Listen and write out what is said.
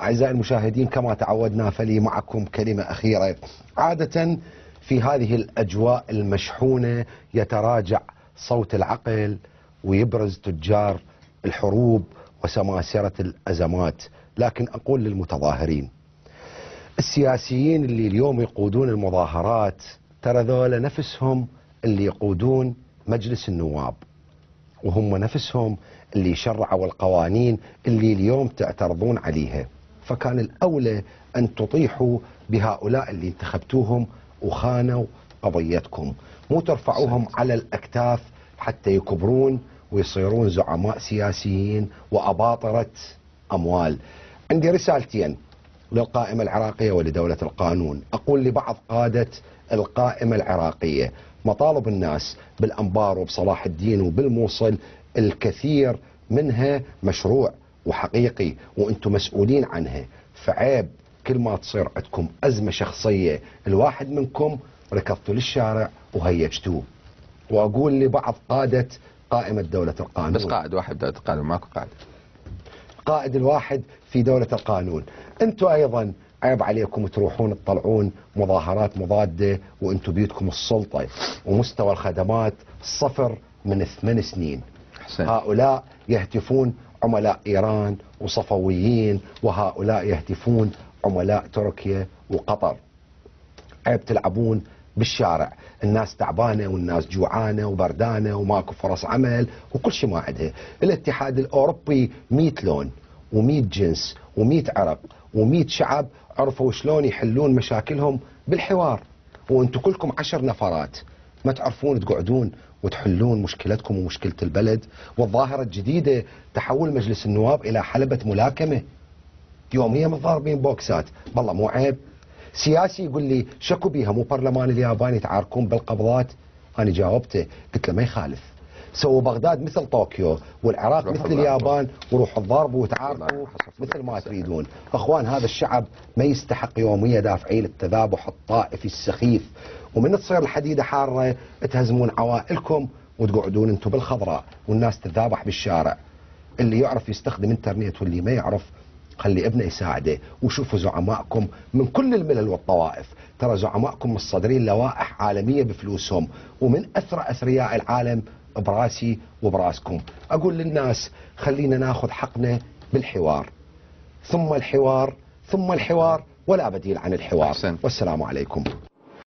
أعزائي المشاهدين، كما تعودنا فلي معكم كلمة أخيرة. عادة في هذه الأجواء المشحونة يتراجع صوت العقل ويبرز تجار الحروب وسماسرة الأزمات، لكن أقول للمتظاهرين السياسيين اللي اليوم يقودون المظاهرات ترى ذولا نفسهم اللي يقودون مجلس النواب، وهم نفسهم اللي شرعوا القوانين اللي اليوم تعترضون عليها. فكان الأولى أن تطيحوا بهؤلاء اللي انتخبتوهم وخانوا قضيتكم، مو ترفعوهم على الأكتاف حتى يكبرون ويصيرون زعماء سياسيين وأباطرة أموال. عندي رسالتين للقائمة العراقية ولدولة القانون. أقول لبعض قادة القائمة العراقية: مطالب الناس بالأنبار وبصلاح الدين وبالموصل الكثير منها مشروع وحقيقي وأنتم مسؤولين عنها، فعيب كل ما تصير عندكم أزمة شخصية الواحد منكم ركضتوا للشارع وهيجتوه. وأقول لبعض قادة قائمة دولة القانون، بس قائد واحد بدولة القانون، ماكو قائد الواحد في دولة القانون، أنتم أيضا عيب عليكم تروحون تطلعون مظاهرات مضادة وأنتم بيدكم السلطة ومستوى الخدمات صفر من 8 سنين. حسين. هؤلاء يهتفون عملاء إيران وصفويين، وهؤلاء يهتفون عملاء تركيا وقطر. عيب تلعبون بالشارع، الناس تعبانة والناس جوعانة وبردانة وماكو فرص عمل وكل شيء ما عندها. الاتحاد الأوروبي 100 لون و100 جنس و100 عرق و100 شعب عرفوا شلون يحلون مشاكلهم بالحوار، وانتم كلكم 10 نفرات ما تعرفون تقعدون وتحلون مشكلتكم ومشكلة البلد. والظاهرة الجديدة تحول مجلس النواب إلى حلبة ملاكمة، يوميا متضاربين بوكسات. والله مو عيب؟ سياسي يقول لي شكو بيها مو برلمان اليابان يتعاركون بالقبضات؟ أنا جاوبته قلت له ما يخالف، سووا بغداد مثل طوكيو والعراق مثل اليابان وروحوا تضاربوا وتعاركوا مثل ما تريدون. اخوان، هذا الشعب ما يستحق يوميا دافعين التذابح الطائفي السخيف، ومن تصير الحديدة حارة تهزمون عوائلكم وتقعدون انتم بالخضراء والناس تتذابح بالشارع. اللي يعرف يستخدم انترنت واللي ما يعرف خلي ابنه يساعده. وشوفوا زعمائكم من كل الملل والطوائف، ترى زعمائكم مصدرين لوائح عالمية بفلوسهم، ومن أثرى أثرياء العالم براسي وبراسكم. أقول للناس خلينا ناخذ حقنا بالحوار، ثم الحوار ثم الحوار، ولا بديل عن الحوار. والسلام عليكم.